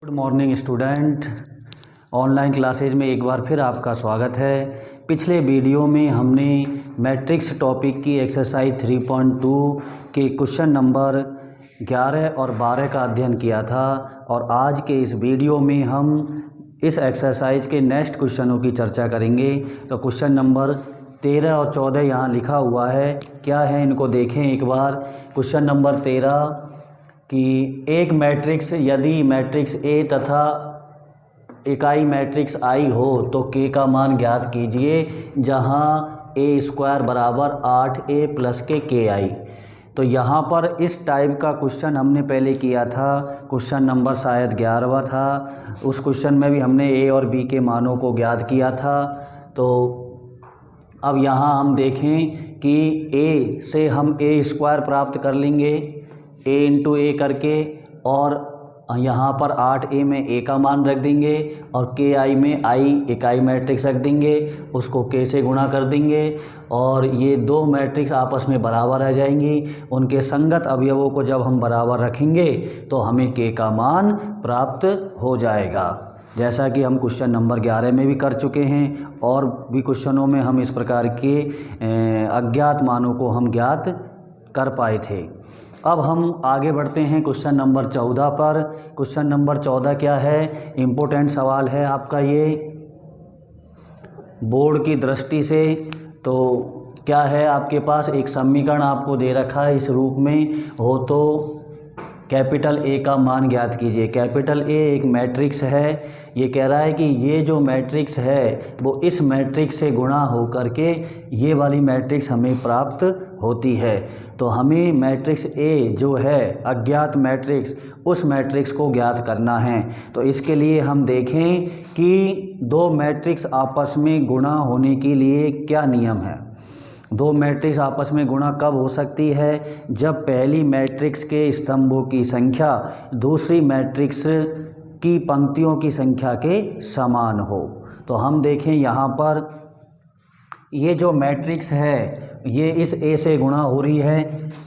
Good morning student. Online classes में एक बार फिर आपका स्वागत है। पिछले वीडियो में हमने मैट्रिक्स टॉपिक की एक्सरसाइज 3.2 के क्वेश्चन नंबर 11 और 12 का अध्ययन किया था और आज के इस वीडियो में हम इस एक्सरसाइज के नेक्स्ट क्वेश्चनों की चर्चा करेंगे। तो क्वेश्चन नंबर 13 और 14 यहाँ लिखा हुआ है, क्या है इनको देखें एक बार। क्वेश्चन नंबर 13 कि एक मैट्रिक्स यदि मैट्रिक्स ए तथा इकाई मैट्रिक्स आई हो तो के का मान ज्ञात कीजिए, जहां ए स्क्वायर बराबर 8a प्लस के आई। तो यहाँ पर इस टाइप का क्वेश्चन हमने पहले किया था, क्वेश्चन नंबर शायद 11वां था। उस क्वेश्चन में भी हमने ए और बी के मानों को ज्ञात किया था। तो अब यहाँ हम देखें कि ए से हम ए स्क्वायर प्राप्त कर लेंगे, ए इंटू ए करके, और यहाँ पर 8a में ए का मान रख देंगे और के आई में आई इकाई मैट्रिक्स रख देंगे, उसको के से गुणा कर देंगे और ये दो मैट्रिक्स आपस में बराबर आ जाएंगी। उनके संगत अवयवों को जब हम बराबर रखेंगे तो हमें के का मान प्राप्त हो जाएगा, जैसा कि हम क्वेश्चन नंबर 11 में भी कर चुके हैं और भी क्वेश्चनों में हम इस प्रकार के अज्ञात मानों को हम ज्ञात कर पाए थे। अब हम आगे बढ़ते हैं क्वेश्चन नंबर 14 पर। क्वेश्चन नंबर 14 क्या है, इम्पोर्टेंट सवाल है आपका ये बोर्ड की दृष्टि से। तो क्या है, आपके पास एक समीकरण आपको दे रखा है इस रूप में हो तो कैपिटल ए का मान ज्ञात कीजिए। कैपिटल ए एक मैट्रिक्स है, ये कह रहा है कि ये जो मैट्रिक्स है वो इस मैट्रिक्स से गुणा हो करके ये वाली मैट्रिक्स हमें प्राप्त होती है। तो हमें मैट्रिक्स ए जो है अज्ञात मैट्रिक्स, उस मैट्रिक्स को ज्ञात करना है। तो इसके लिए हम देखें कि दो मैट्रिक्स आपस में गुणा होने के लिए क्या नियम है। दो मैट्रिक्स आपस में गुणा कब हो सकती है, जब पहली मैट्रिक्स के स्तंभों की संख्या दूसरी मैट्रिक्स की पंक्तियों की संख्या के समान हो। तो हम देखें यहाँ पर ये जो मैट्रिक्स है ये इस ए से गुणा हो रही है,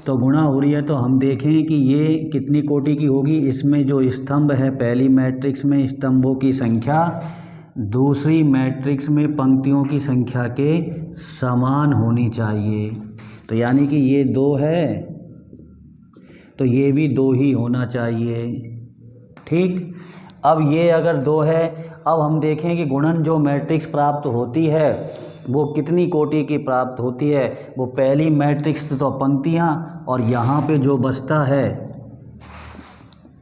तो गुणा हो रही है तो हम देखें कि ये कितनी कोटि की होगी। इसमें जो स्तंभ है पहली मैट्रिक्स में स्तंभों की संख्या दूसरी मैट्रिक्स में पंक्तियों की संख्या के समान होनी चाहिए। तो यानी कि ये 2 है तो ये भी 2 ही होना चाहिए, ठीक। अब ये अगर 2 है, अब हम देखें कि गुणन जो मैट्रिक्स प्राप्त होती है वो कितनी कोटि की प्राप्त होती है। वो पहली मैट्रिक्स तो पंक्तियाँ और यहाँ पे जो बचता है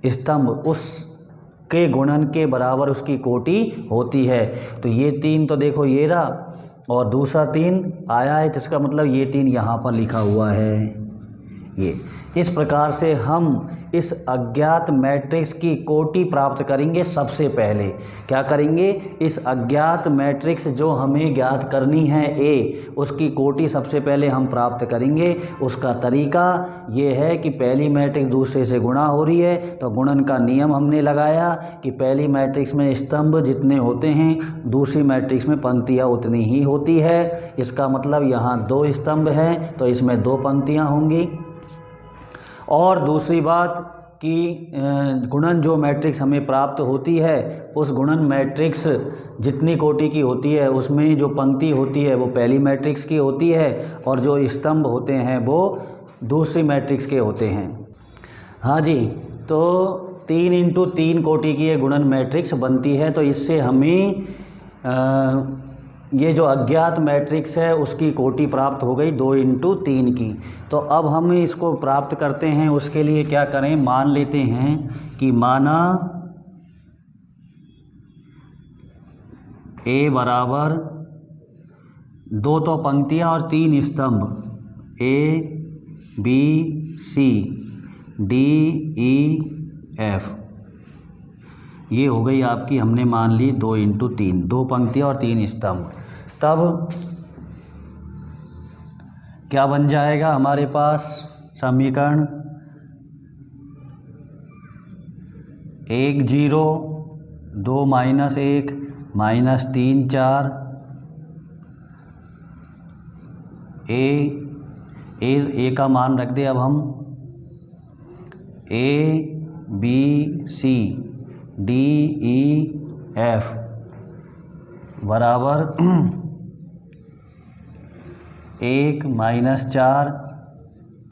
स्तंभ, उस के गुणन के बराबर उसकी कोटि होती है। तो ये 3 तो देखो ये रहा और दूसरा 3 आया है, जिसका मतलब ये 3 यहाँ पर लिखा हुआ है। ये इस प्रकार से हम इस अज्ञात मैट्रिक्स की कोटि प्राप्त करेंगे। सबसे पहले क्या करेंगे, इस अज्ञात मैट्रिक्स जो हमें ज्ञात करनी है ए, उसकी कोटि सबसे पहले हम प्राप्त करेंगे। उसका तरीका ये है कि पहली मैट्रिक्स दूसरे से गुणा हो रही है तो गुणन का नियम हमने लगाया कि पहली मैट्रिक्स में स्तंभ जितने होते हैं दूसरी मैट्रिक्स में पंक्तियाँ उतनी ही होती है। इसका मतलब यहाँ 2 स्तंभ हैं तो इसमें 2 पंक्तियाँ होंगी। और दूसरी बात कि गुणन जो मैट्रिक्स हमें प्राप्त होती है उस गुणन मैट्रिक्स जितनी कोटि की होती है उसमें जो पंक्ति होती है वो पहली मैट्रिक्स की होती है और जो स्तंभ होते हैं वो दूसरी मैट्रिक्स के होते हैं। हाँ जी, तो 3 इंटू 3 कोटि की ये गुणन मैट्रिक्स बनती है। तो इससे हमें ये जो अज्ञात मैट्रिक्स है उसकी कोटि प्राप्त हो गई 2 इंटू 3 की। तो अब हम इसको प्राप्त करते हैं, उसके लिए क्या करें, मान लेते हैं कि माना ए बराबर 2 तो पंक्तियाँ और 3 स्तंभ A B C D E F, ये हो गई आपकी, हमने मान ली 2 इंटू 3, 2 पंक्तियाँ और 3 स्तंभ। तब क्या बन जाएगा हमारे पास समीकरण, 1 0 2 -1 -3 4 ए का मान रख दे। अब हम ए बी सी DEF बराबर 1 माइनस 4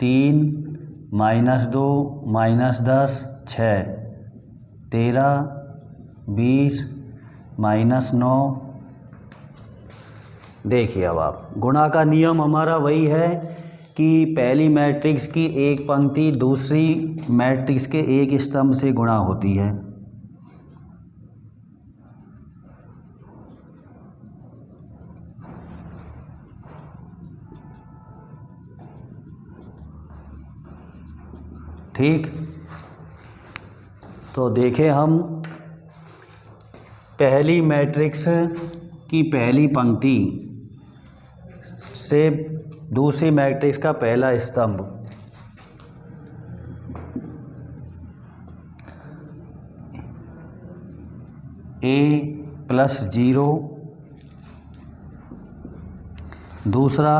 3 माइनस 2 माइनस 10 6 13 20 माइनस 9। देखिए अब आप गुणा का नियम हमारा वही है कि पहली मैट्रिक्स की एक पंक्ति दूसरी मैट्रिक्स के एक स्तंभ से गुणा होती है। ठीक, तो देखें हम पहली मैट्रिक्स की पहली पंक्ति से दूसरी मैट्रिक्स का पहला स्तंभ A+0, दूसरा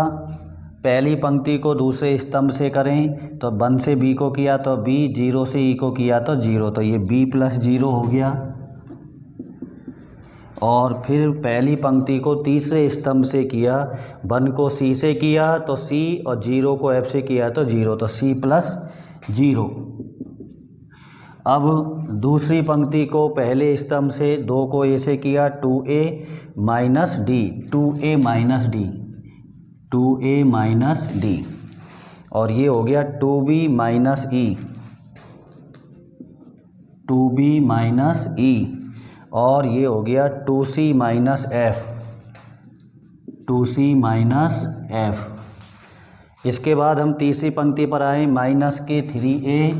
पहली पंक्ति को दूसरे स्तंभ से करें तो 1 से B को किया तो B, 0 से E को किया तो 0, तो ये B+0 हो गया। और फिर पहली पंक्ति को तीसरे स्तंभ से किया, 1 को C से किया तो C और 0 को F से किया तो 0, तो C+0। अब दूसरी पंक्ति को पहले स्तंभ से 2 को A से किया, 2A minus D, 2A minus D, 2A minus D, और ये हो गया 2B minus E, 2B minus E, और ये हो गया 2C minus F, 2C minus F। इसके बाद हम तीसरी पंक्ति पर आए, माइनस के 3A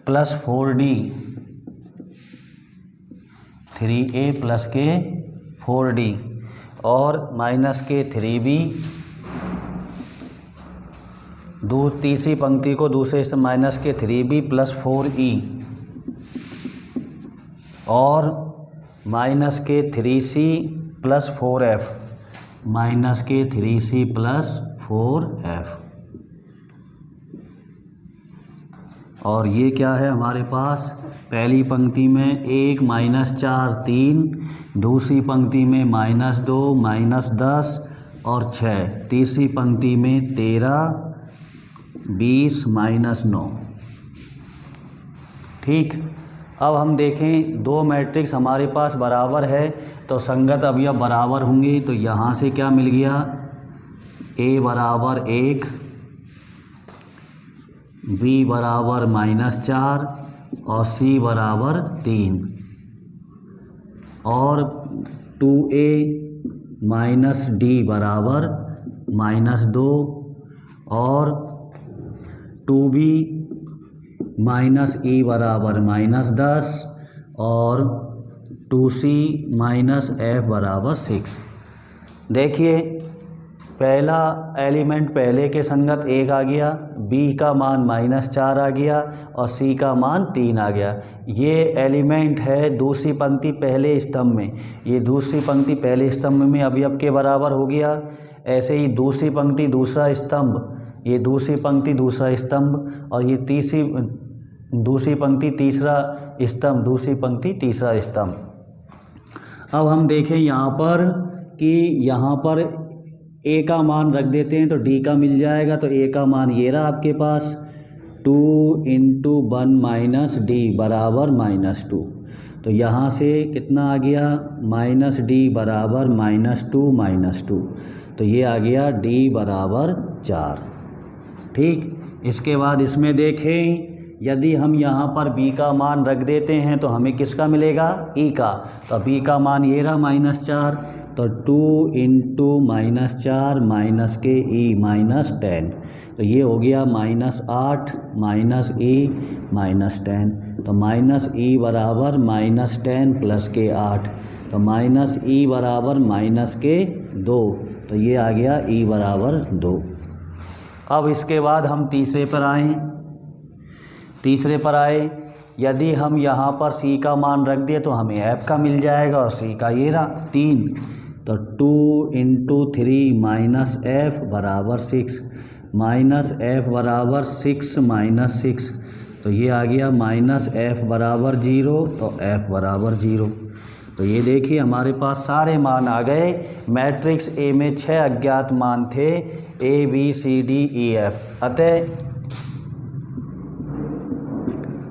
plus 4D, 3A plus के 4D, और माइनस के 3B, तीसरी पंक्ति को दूसरे से माइनस के 3B प्लस 4E, और माइनस के 3C प्लस 4F, माइनस के 3C प्लस 4F। और ये क्या है हमारे पास, पहली पंक्ति में 1 माइनस 4 3, दूसरी पंक्ति में माइनस 2 माइनस 10 और 6, तीसरी पंक्ति में 13 20 माइनस 9। ठीक, अब हम देखें दो मैट्रिक्स हमारे पास बराबर है तो संगत अवयव बराबर होंगे, तो यहाँ से क्या मिल गया, A बराबर 1, B बराबर -4 और C बराबर 3, और 2A माइनस D बराबर -2 और 2B माइनस E बराबर -10 और 2C माइनस F बराबर 6। देखिए पहला एलिमेंट पहले के संगत 1 आ गया, B का मान -4 आ गया और C का मान 3 आ गया। ये एलिमेंट है दूसरी पंक्ति पहले स्तंभ में, ये दूसरी पंक्ति पहले स्तंभ में अवयव के बराबर हो गया। ऐसे ही दूसरी पंक्ति दूसरा स्तंभ, ये दूसरी पंक्ति दूसरा स्तंभ, और ये दूसरी पंक्ति तीसरा स्तंभ, दूसरी पंक्ति तीसरा स्तंभ। अब हम देखें यहाँ पर कि यहाँ पर A का मान रख देते हैं तो D का मिल जाएगा, तो A का मान ये रहा आपके पास 2 × 1 माइनस D बराबर -2, तो यहाँ से कितना आ गया, -D बराबर -2, तो ये आ गया D बराबर 4। ठीक, इसके बाद इसमें देखें यदि हम यहाँ पर B का मान रख देते हैं तो हमें किसका मिलेगा, E का, तो B का मान ये रहा -4, तो 2 × -4 माइनस के E -10, तो ये हो गया -8 -E -10, तो -E बराबर -10 प्लस के 8, तो -E बराबर -2, तो ये आ गया E बराबर 2। अब इसके बाद हम तीसरे पर आए, यदि हम यहाँ पर C का मान रख दिए तो हमें F का मिल जाएगा, और C का ये रहा 3, तो 2 × 3 माइनस F बराबर 6, माइनस F बराबर 6 - 6, तो ये आ गया माइनस एफ बराबर 0, तो एफ बराबर 0। तो ये देखिए हमारे पास सारे मान आ गए। मैट्रिक्स ए में 6 अज्ञात मान थे, A B C D E F. अतः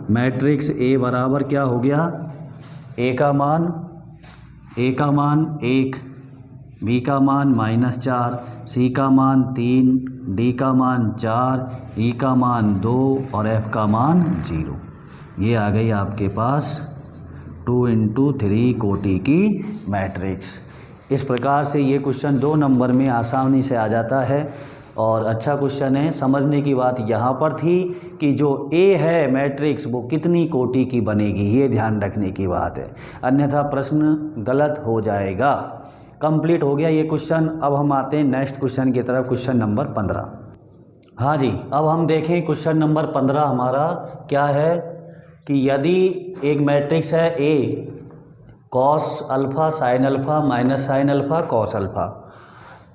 मैट्रिक्स ए बराबर क्या हो गया, ए का मान 1, बी का मान -4, सी का मान 3, डी का मान 4, ई का मान 2 और एफ का मान 0। ये आ गई आपके पास 2 × 3 कोटि की मैट्रिक्स। इस प्रकार से ये क्वेश्चन 2 नंबर में आसानी से आ जाता है और अच्छा क्वेश्चन है। समझने की बात यहाँ पर थी कि जो ए है मैट्रिक्स वो कितनी कोटि की बनेगी, ये ध्यान रखने की बात है, अन्यथा प्रश्न गलत हो जाएगा। कंप्लीट हो गया ये क्वेश्चन। अब हम आते हैं नेक्स्ट क्वेश्चन की तरफ, क्वेश्चन नंबर 15। हाँ जी, अब हम देखें क्वेश्चन नंबर 15 हमारा क्या है कि यदि एक मैट्रिक्स है A cos alpha sine alpha minus sine alpha cos alpha,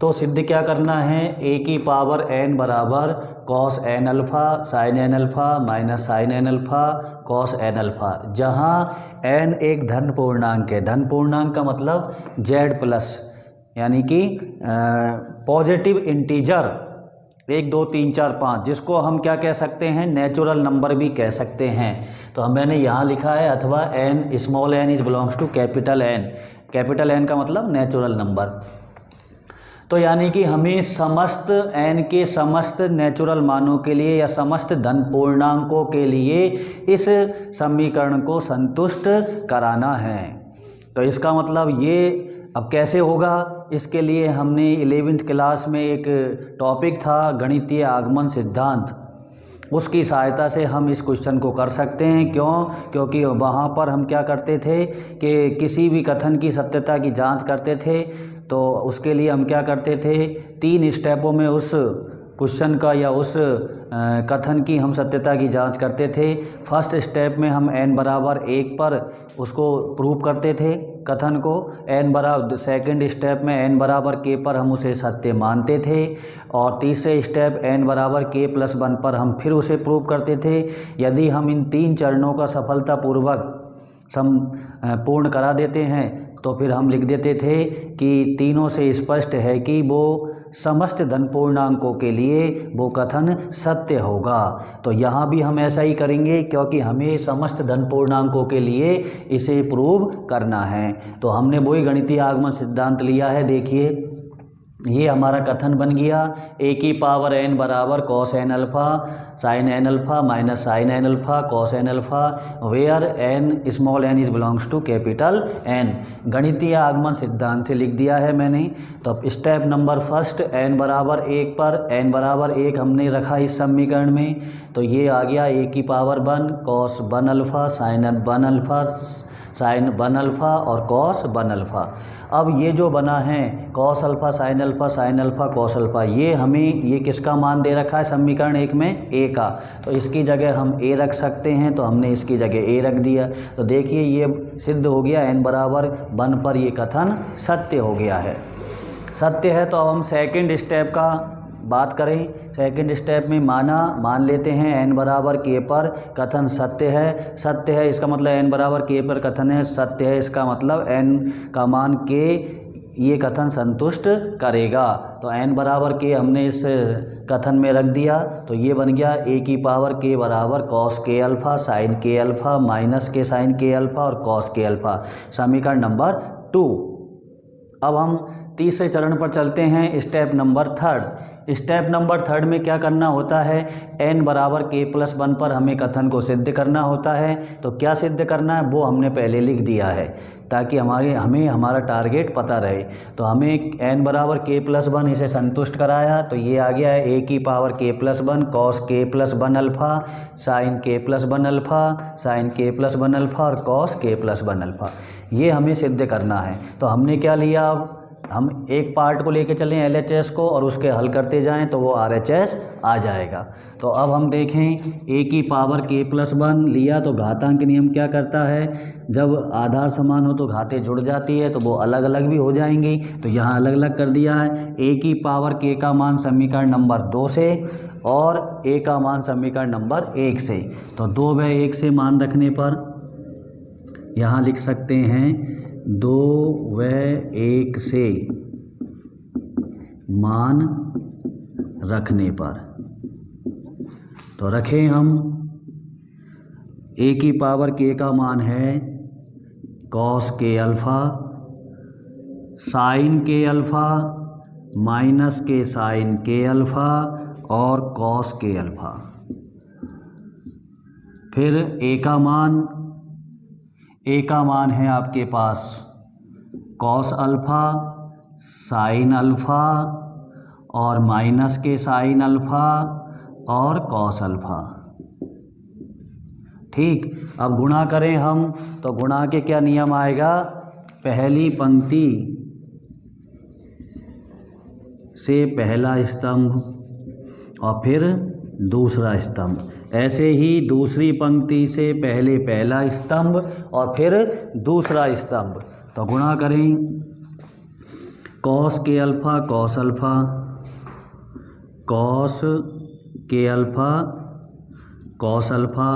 तो सिद्ध क्या करना है, ए की पावर n बराबर cos n alpha sine n alpha minus sine n alpha cos n alpha, जहाँ n एक धन पूर्णांक है। धन पूर्णांक का मतलब z+, यानी कि पॉजिटिव इंटीजर 1 2 3 4 5, जिसको हम क्या कह सकते हैं, नेचुरल नंबर भी कह सकते हैं। तो मैंने यहाँ लिखा है अथवा n small n is belongs to capital N। Capital N का मतलब नेचुरल नंबर। तो यानी कि हमें समस्त n के समस्त नेचुरल मानों के लिए या समस्त धन पूर्णांकों के लिए इस समीकरण को संतुष्ट कराना है। तो इसका मतलब ये अब कैसे होगा, इसके लिए हमने 11वीं क्लास में एक टॉपिक था गणितीय आगमन सिद्धांत, उसकी सहायता से हम इस क्वेश्चन को कर सकते हैं। क्योंकि वहाँ पर हम क्या करते थे कि किसी भी कथन की सत्यता की जांच करते थे, तो उसके लिए हम क्या करते थे, 3 स्टेपों में उस क्वेश्चन का या उस कथन की हम सत्यता की जांच करते थे। फर्स्ट स्टेप में हम n बराबर 1 पर उसको प्रूव करते थे कथन को, सेकंड स्टेप में n बराबर k पर हम उसे सत्य मानते थे, और तीसरे स्टेप n बराबर k+1 पर हम फिर उसे प्रूव करते थे। यदि हम इन 3 चरणों का सफलतापूर्वक पूर्ण करा देते हैं तो फिर हम लिख देते थे कि तीनों से स्पष्ट है कि वो समस्त धन पूर्णांकों के लिए वो कथन सत्य होगा। तो यहाँ भी हम ऐसा ही करेंगे, क्योंकि हमें समस्त धन पूर्णांकों के लिए इसे प्रूव करना है। तो हमने वही गणितीय आगमन सिद्धांत लिया है। देखिए ये हमारा कथन बन गया, ए की पावर n बराबर cos n alpha sine n alpha minus sine n alpha cos n alpha, where n small n is belongs to capital N। गणितीय आगमन सिद्धांत से लिख दिया है मैंने। तो अब स्टेप नंबर फर्स्ट, n बराबर 1 पर n बराबर 1 हमने रखा इस समीकरण में, तो ये आ गया ए की power 1 cos 1 alpha sine 1 alpha sine 1 alpha और कॉस 1 अल्फ़ा। अब ये जो बना है cos alpha sine alpha cos alpha, ये हमें ये किसका मान दे रखा है समीकरण 1 में, ए का, तो इसकी जगह हम ए रख सकते हैं, तो हमने इसकी जगह ए रख दिया। तो देखिए ये सिद्ध हो गया, n बराबर 1 पर ये कथन सत्य हो गया है। सत्य है तो अब हम सेकंड स्टेप का बात करें। सेकंड स्टेप में मान लेते हैं n बराबर k पर कथन सत्य है, इसका मतलब n बराबर k पर कथन है सत्य है, इसका मतलब n का मान k ये कथन संतुष्ट करेगा। तो n बराबर k हमने इस कथन में रख दिया, तो ये बन गया a की पावर k बराबर cos k alpha sine k alpha minus k sine k alpha और कॉस k अल्फ़ा, समीकरण नंबर 2। अब हम तीसरे चरण पर चलते हैं, स्टेप नंबर 3। स्टेप नंबर 3 में क्या करना होता है, n बराबर k+1 पर हमें कथन को सिद्ध करना होता है। तो क्या सिद्ध करना है वो हमने पहले लिख दिया है, ताकि हमें हमारा टारगेट पता रहे। तो हमें n बराबर k+1 इसे संतुष्ट कराया, तो ये आ गया है a की power k+1 cos k+1 alpha sine k+1 alpha sine k+1 alpha और कॉस k+1 अल्फ़ा, ये हमें सिद्ध करना है। तो हमने क्या लिया, अब हम एक पार्ट को लेके चलें LHS को और उसके हल करते जाएं तो वो RHS आ जाएगा। तो अब हम देखें a की पावर k+1 लिया तो घातांक नियम क्या करता है, जब आधार समान हो तो घातें जुड़ जाती है तो वो अलग अलग भी हो जाएंगी। तो यहाँ अलग अलग कर दिया है। a की पावर k का मान समीकरण नंबर 2 से और a का मान समीकरण नंबर 1 से। तो 2 व 1 से मान रखने पर यहाँ लिख सकते हैं 2 व 1 से मान रखने पर। तो रखें हम a की पावर k का मान है cos k alpha, sine k alpha, minus के साइन k अल्फ़ा और कॉस k अल्फ़ा। फिर a का मान है आपके पास कॉस अल्फ़ा, साइन अल्फ़ा और माइनस के साइन अल्फ़ा और कॉस अल्फ़ा। ठीक, अब गुणा करें हम तो गुणा के क्या नियम आएगा, पहली पंक्ति से पहला स्तंभ और फिर दूसरा स्तंभ, ऐसे ही दूसरी पंक्ति से पहले पहला स्तंभ और फिर दूसरा स्तंभ। तो गुणा करें cos k alpha cos alpha, cos k alpha cos alpha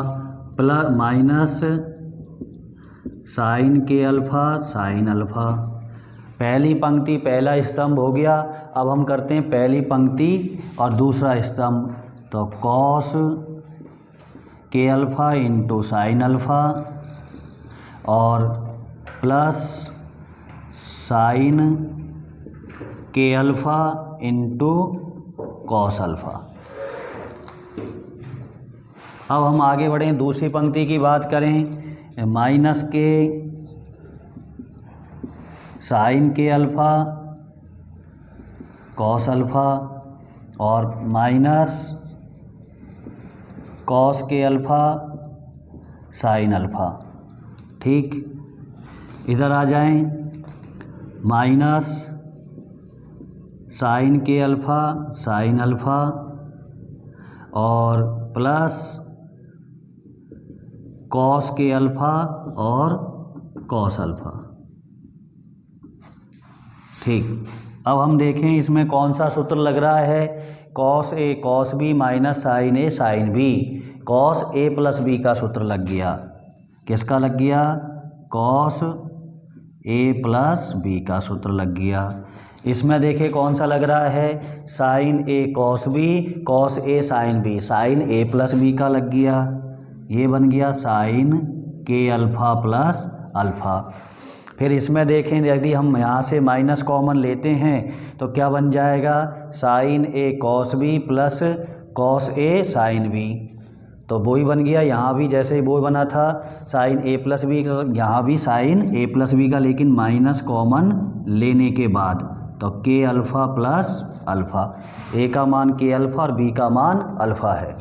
plus minus sine k alpha sine alpha. पहली पंक्ति पहला स्तंभ हो गया। अब हम करते हैं पहली पंक्ति और दूसरा स्तंभ। तो cos k alpha into sine alpha और plus sine k alpha into cos alpha. अब हम आगे बढ़ें, दूसरी पंक्ति की बात करें, माइनस के sine k alpha cos alpha और minus cos k alpha sine alpha. ठीक, इधर आ जाएं, minus sine k alpha sine alpha और प्लस कॉस k अल्फ़ा और कॉस अल्फ़ा। ठीक, अब हम देखें इसमें कौन सा सूत्र लग रहा है, cos a cos b minus sine a sine b। Cos a plus b का सूत्र लग गया। किसका लग गया, कॉस a प्लस b का सूत्र लग गया। इसमें देखिए कौन सा लग रहा है, sine a cos b cos a sine b, sine a plus b का लग गया। ये बन गया sine k alpha plus alpha. फिर इसमें देखें यदि हम यहाँ से माइनस कॉमन लेते हैं तो क्या बन जाएगा, sine a cos b plus cos a sine b। तो वो ही बन गया, यहाँ भी जैसे ही वो बना था साइन a प्लस b, यहाँ भी साइन a प्लस b का, लेकिन माइनस कॉमन लेने के बाद। तो k alpha plus alpha, a का मान k अल्फ़ा और b का मान अल्फ़ा है।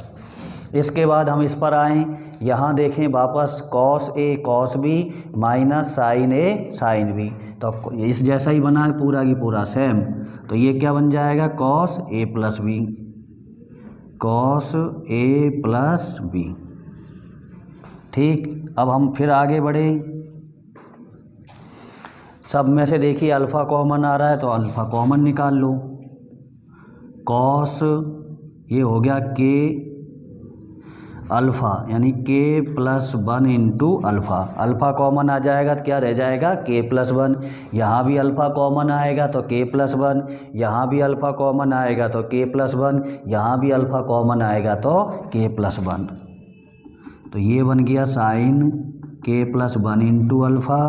इसके बाद हम इस पर आएँ, यहाँ देखें वापस cos a cos b minus sine a sine b। तो इस जैसा ही बना है पूरा की पूरा सेम। तो ये क्या बन जाएगा, cos a plus b, cos a plus b। ठीक, अब हम फिर आगे बढ़े, सब में से देखिए अल्फ़ा कॉमन आ रहा है तो अल्फ़ा कॉमन निकाल लो। कॉस ये हो गया k अल्फ़ा यानी k plus 1 into alpha. Alpha common आ जाएगा तो क्या रह जाएगा, k प्लस 1। यहाँ भी अल्फ़ा कॉमन आएगा तो k प्लस 1, यहाँ भी अल्फ़ा कॉमन आएगा तो k प्लस 1, यहाँ भी अल्फ़ा कॉमन आएगा तो k प्लस 1। तो ये बन गया sine k plus 1 into alpha.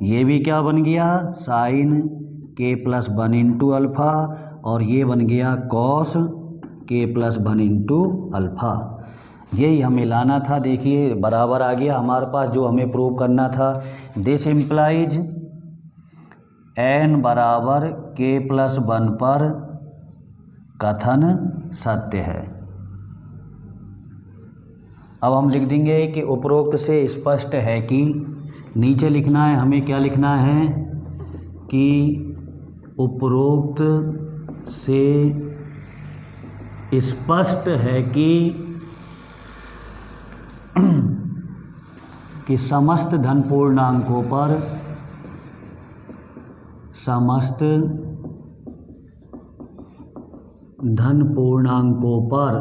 ये भी क्या बन गया, sine k plus 1 into alpha और ये बन गया cos k plus 1 into alpha. यही हमें लाना था। देखिए बराबर आ गया हमारे पास जो हमें प्रूव करना था। दिस इम्प्लाइज n बराबर k प्लस 1 पर कथन सत्य है। अब हम लिख देंगे कि उपरोक्त से स्पष्ट है कि, नीचे लिखना है हमें, क्या लिखना है कि उपरोक्त से स्पष्ट है कि समस्त धन पूर्णांकों पर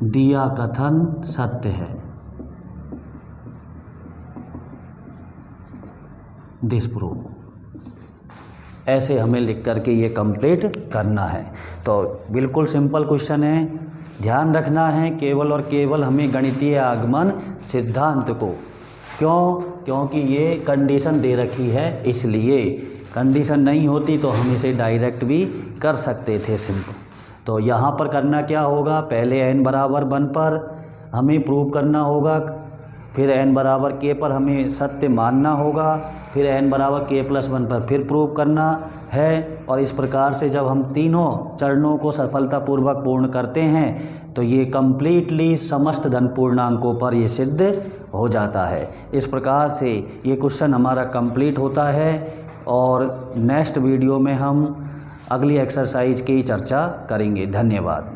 दिया कथन सत्य है। This prove. ऐसे हमें लिख करके ये कंप्लीट करना है। तो बिल्कुल सिंपल क्वेश्चन है, ध्यान रखना है केवल और केवल हमें गणितीय आगमन सिद्धांत को। क्योंकि ये कंडीशन दे रखी है, इसलिए कंडीशन नहीं होती तो हम इसे डायरेक्ट भी कर सकते थे सिंपल। तो यहाँ पर करना क्या होगा, पहले n बराबर 1 पर हमें प्रूव करना होगा, फिर n बराबर k पर हमें सत्य मानना होगा, फिर n बराबर k + 1 पर फिर प्रूव करना है। और इस प्रकार से जब हम तीनों चरणों को सफलतापूर्वक पूर्ण करते हैं तो ये कम्प्लीटली समस्त धन पूर्णांकों पर ये सिद्ध हो जाता है। इस प्रकार से ये क्वेश्चन हमारा कंप्लीट होता है और नेक्स्ट वीडियो में हम अगली एक्सरसाइज की चर्चा करेंगे। धन्यवाद।